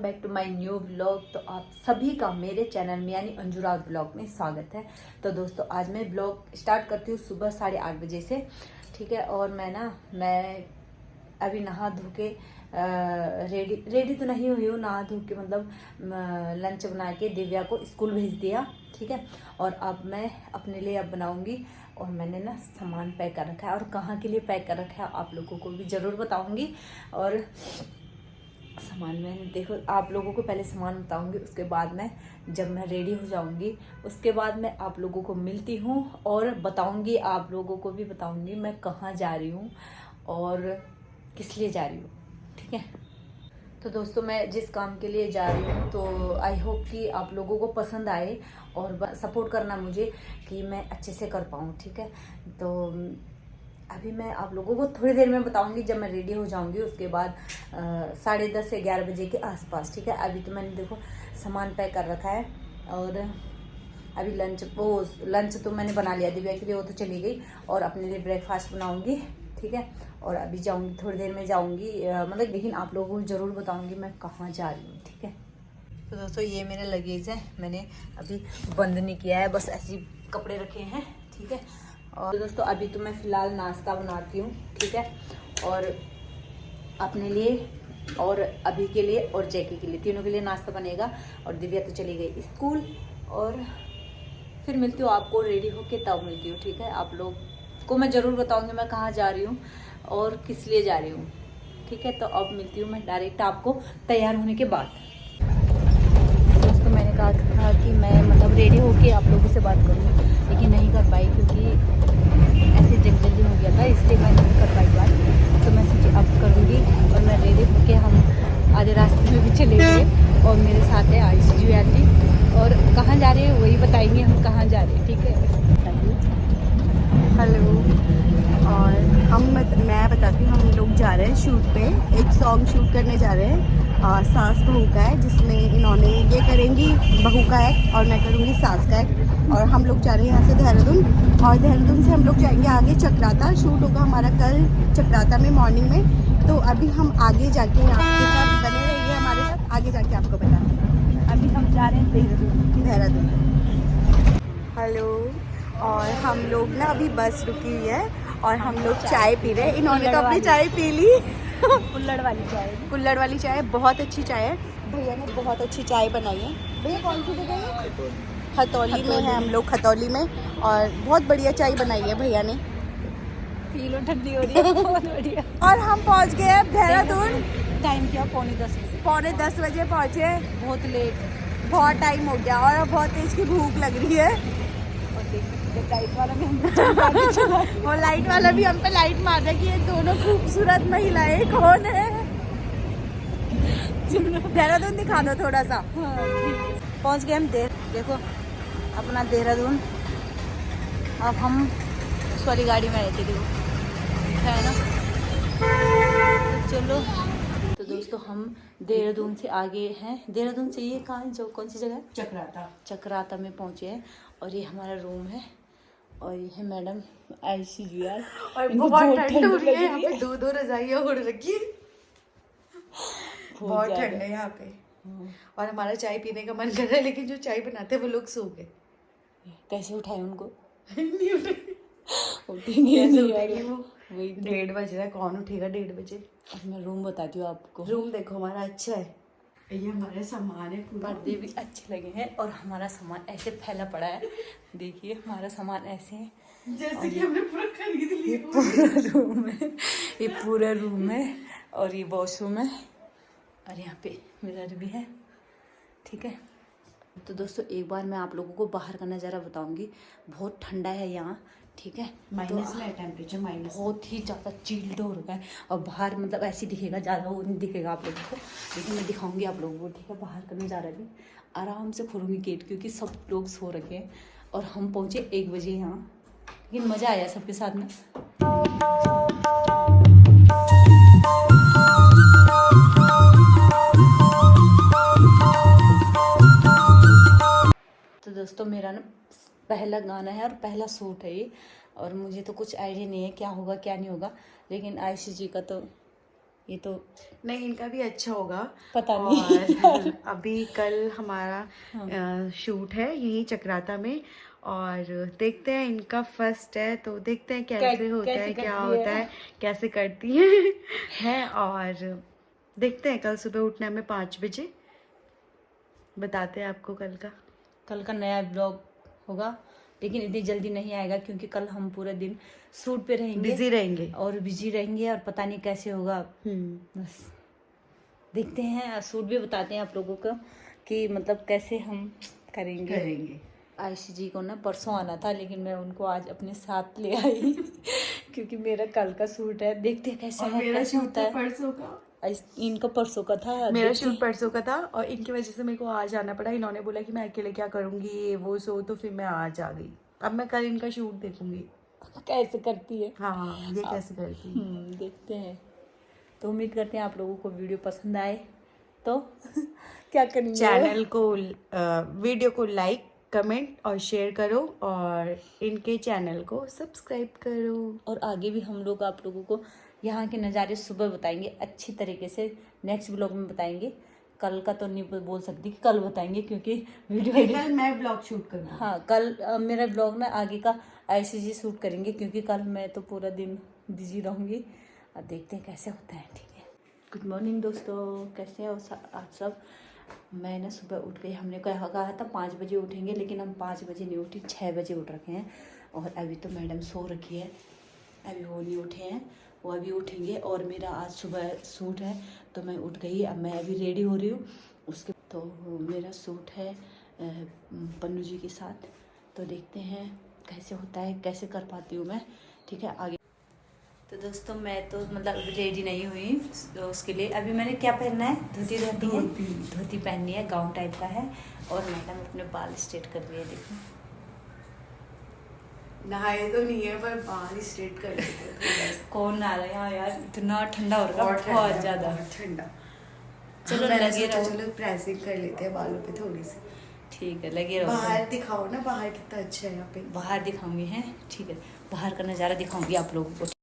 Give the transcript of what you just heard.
Back to my new vlog. तो आप सभी का मेरे चैनल में यानी अंजुराग व्लॉग में स्वागत है। तो दोस्तों आज मैं व्लॉग स्टार्ट करती हूँ सुबह 8:30 बजे से, ठीक है। और मैं अभी नहा धो के रेडी तो नहीं हुई हूँ, नहा धो के मतलब लंच बना के दिव्या को स्कूल भेज दिया, ठीक है। और अब मैं अपने लिए अब बनाऊंगी और मैंने ना सामान पैक कर रखा है और कहाँ के लिए पैक कर रखा है आप लोगों को भी ज़रूर बताऊंगी। और सामान में देखो, आप लोगों को पहले सामान बताऊंगी, उसके बाद मैं जब मैं रेडी हो जाऊंगी उसके बाद मैं आप लोगों को मिलती हूँ और बताऊंगी, आप लोगों को भी बताऊंगी मैं कहाँ जा रही हूँ और किस लिए जा रही हूँ, ठीक है। तो दोस्तों मैं जिस काम के लिए जा रही हूँ तो आई होप कि आप लोगों को पसंद आए और सपोर्ट करना मुझे कि मैं अच्छे से कर पाऊँ, ठीक है। तो अभी मैं आप लोगों को थोड़ी देर में बताऊंगी जब मैं रेडी हो जाऊंगी, उसके बाद 10:30 से 11 बजे के आसपास, ठीक है। अभी तो मैंने देखो सामान पैक कर रखा है और अभी लंच तो मैंने बना लिया, दिव्या के लिए वो तो चली गई और अपने लिए ब्रेकफास्ट बनाऊंगी, ठीक है। और अभी जाऊंगी, थोड़ी देर में जाऊंगी, मतलब लेकिन आप लोगों को ज़रूर बताऊंगी मैं कहाँ जा रही हूँ, ठीक है। तो दोस्तों ये मेरा लगेज है, मैंने अभी बंद नहीं किया है, बस ऐसे कपड़े रखे हैं, ठीक है। और दोस्तों अभी तो मैं फ़िलहाल नाश्ता बनाती हूँ, ठीक है। और अपने लिए और अभी के लिए और जैकी के लिए, तीनों के लिए नाश्ता बनेगा। और दिव्या तो चली गई स्कूल और फिर मिलती हूँ आपको, रेडी होके तब मिलती हूँ, ठीक है। आप लोग को मैं ज़रूर बताऊँगी मैं कहाँ जा रही हूँ और किस लिए जा रही हूँ, ठीक है। तो अब मिलती हूँ मैं डायरेक्ट आपको तैयार होने के बाद। दोस्तों मैंने कहा था कि मैं मतलब रेडी होके आप लोगों से बात करूँ, लेकिन नहीं कर पाई क्योंकि ऐसे जल्दी हो गया था, इसलिए मैं नहीं कर पाई बात। तो मैं सोची अब करूँगी और मैं रेडी होके हम आधे रास्ते में भी चले गए और मेरे साथ है आयुषी आंटी। और कहाँ जा रहे हैं वही बताएंगे हम कहाँ जा रहे हैं, ठीक है। हेलो। और मैं बताती हूँ, हम लोग जा रहे हैं शूट पे, एक सॉन्ग शूट करने जा रहे हैं, सास बहू का है, जिसमें इन्होंने ये करेंगी बहू का एक्ट और मैं करूँगी सास का एक्ट। और हम लोग जा रहे हैं यहाँ से देहरादून, और देहरादून से हम लोग जाएंगे आगे चक्राता। शूट होगा हमारा कल चक्राता में मॉर्निंग में। तो अभी हम आगे जाके आपके साथ बने रहिए, हमारे साथ आगे जाके आपको बताते हैं। अभी हम जा रहे हैं देहरादून। हेलो। और हम लोग ना अभी बस रुकी हुई है और हम लोग चाय पी रहे हैं। इन्होंने तो अपनी चाय पी ली कुल्हड़ वाली चाय बहुत अच्छी चाय है। भैया ने बहुत अच्छी चाय बनाई है। भैया कौन सी जगह है? खतौली में है, हम लोग खतौली में, और बहुत बढ़िया चाय बनाई है भैया ने। फीलो ठंडी हो रही है बहुत बढ़िया। और हम पहुंच गए हैं देहरादून। टाइम क्या 9:45 बजे, 9:45 बजे पहुंचे। बहुत लेट, बहुत टाइम हो गया और अब बहुत तेज की भूख लग रही है। लाइट वाला भी वो लाइट वाला भी हम पे लाइट मार रहा है कि ये दोनों खूबसूरत महिलाएं कौन है। देहरादून दिखा दो थोड़ा सा। पहुंच गए हम देखो अपना देहरादून। अब हम उस वाली गाड़ी में रहते थे है ना, तो चलो। तो दोस्तों हम देहरादून से आगे हैं, देहरादून से ये कहाँ जो कौन सी जगह है? चक्राता में पहुंचे हैं। और ये हमारा रूम है और ये है मैडम आयुषी जी यार। और बहुत ठंड हो रही है यहाँ पे, दो रजाइयाँ ओढ़ रखी है। बहुत ठंड है यहाँ पे। और हमारा चाय पीने का मन कर रहा है, लेकिन जो चाय बनाते हैं वो लोग सो गए। कैसे उठाए उनको? नहीं उठे। कैसे उठेंगे वो? वही 1:30 बज रहा है, कौन उठेगा 1:30 बजे? अब मैं रूम बताती हूँ आपको। रूम देखो हमारा अच्छा है, ये हमारे सामान है, पर्दे भी अच्छे लगे हैं और हमारा सामान ऐसे फैला पड़ा है। देखिए हमारा सामान ऐसे है जैसे कि हमने पूरा खरीद लिया। ये पूरा रूम है, ये पूरा रूम है और ये वॉशरूम है और यहाँ पे मिरर भी है, ठीक है। तो दोस्तों एक बार मैं आप लोगों को बाहर का नज़ारा बताऊंगी। बहुत ठंडा है यहाँ, ठीक है। माइनस में है टेम्परेचर, माइनस बहुत ही ज़्यादा चिल्ड हो रखा है। और बाहर मतलब ऐसे दिखेगा, ज़्यादा वो नहीं दिखेगा आप लोगों को, लेकिन मैं दिखाऊंगी आप लोगों को, ठीक है। बाहर का नज़ारा भी आराम से खोलूँगी गेट, क्योंकि सब लोग सो रखे हैं और हम पहुँचे 1 बजे यहाँ, लेकिन मज़ा आया सबके साथ में। तो दोस्तों मेरा ना पहला गाना है और पहला शूट है ये, और मुझे तो कुछ आइडिया नहीं है क्या होगा क्या नहीं होगा, लेकिन आयुषी जी का तो ये तो नहीं, इनका भी अच्छा होगा, पता नहीं। और अभी कल हमारा हाँ। शूट है यही चक्राता में, और देखते हैं, इनका फर्स्ट है तो देखते हैं कैसे होता कैसे है, क्या करती होता है। है, कैसे करती है और देखते हैं। कल सुबह उठना है हमें 5 बजे, बताते हैं आपको कल का। कल का नया ब्लॉग होगा, लेकिन इतनी जल्दी नहीं आएगा क्योंकि कल हम पूरे दिन शूट पे रहेंगे, बिजी रहेंगे। और बिजी रहेंगे, और पता नहीं कैसे होगा। बस देखते हैं, शूट भी बताते हैं आप लोगों को कि मतलब कैसे हम करेंगे। आयशी जी को ना परसों आना था, लेकिन मैं उनको आज अपने साथ ले आई क्योंकि मेरा कल का शूट है। देखते हैं कैसे और है, मेरा कैसे शूट होता तो है। परसों का, इनका परसों का था, मेरा देखते शूट परसों का था, और इनकी वजह से मेरे को आज आना पड़ा। इन्होंने बोला कि मैं अकेले क्या करूंगी, ये वो सो, तो फिर मैं आज आ गई। अब मैं कल इनका शूट देखूंगी कैसे करती है। हाँ, ये कैसे करती है। देखते हैं। तो उम्मीद करते हैं आप लोगों को वीडियो पसंद आए तो क्या करेंगे, चैनल को वीडियो को लाइक, कमेंट और शेयर करो, और इनके चैनल को सब्सक्राइब करो। और आगे भी हम लोग आप लोगों को यहाँ के नज़ारे सुबह बताएंगे अच्छी तरीके से, नेक्स्ट ब्लॉग में बताएंगे। कल का तो नहीं बोल सकती कि कल बताएंगे, क्योंकि वीडियो कल मैं ब्लॉग शूट करूँगी। हाँ, कल मेरा ब्लॉग में आगे का ऐसे जी शूट करेंगे, क्योंकि कल मैं तो पूरा दिन बिजी रहूँगी। और देखते हैं कैसे होता है। ठीक है, गुड मॉर्निंग दोस्तों, कैसे हो आप सब। मैं ना सुबह उठ गई, हमने कहा था 5 बजे उठेंगे, लेकिन हम 5 बजे नहीं उठी, 6 बजे उठ रखे हैं। और अभी तो मैडम सो रखी है, अभी वो नहीं उठे हैं, वो अभी उठेंगे। और मेरा आज सुबह सूट है तो मैं उठ गई, अब मैं अभी रेडी हो रही हूँ उसके। तो मेरा सूट है पन्नू जी के साथ, तो देखते हैं कैसे होता है, कैसे कर पाती हूँ मैं। ठीक है, आगे। तो दोस्तों मैं तो मतलब रेडी नहीं हुई, तो उसके लिए अभी मैंने क्या पहनना है, धोती रहती है, धोती पहननी है, गाउन टाइप का है। और मैडम अपने बाल स्ट्रेट कर रही है, देखो। नहाए तो नहीं है पर बाल स्ट्रेट कर लेते हैं। कौन आ रहा है यार, इतना ठंडा हो रहा है, बहुत ज़्यादा ठंडा। चलो मैंने लगे सोचा रहो। चलो प्रेसिंग कर लेते हैं बालों पे थोड़ी सी। ठीक है, लगे रहो। बाहर दिखाओ ना, बाहर कितना अच्छा है यहाँ पे। बाहर दिखाऊंगी, हैं, ठीक है, बाहर का नज़ारा दिखाऊंगी आप लोगों को।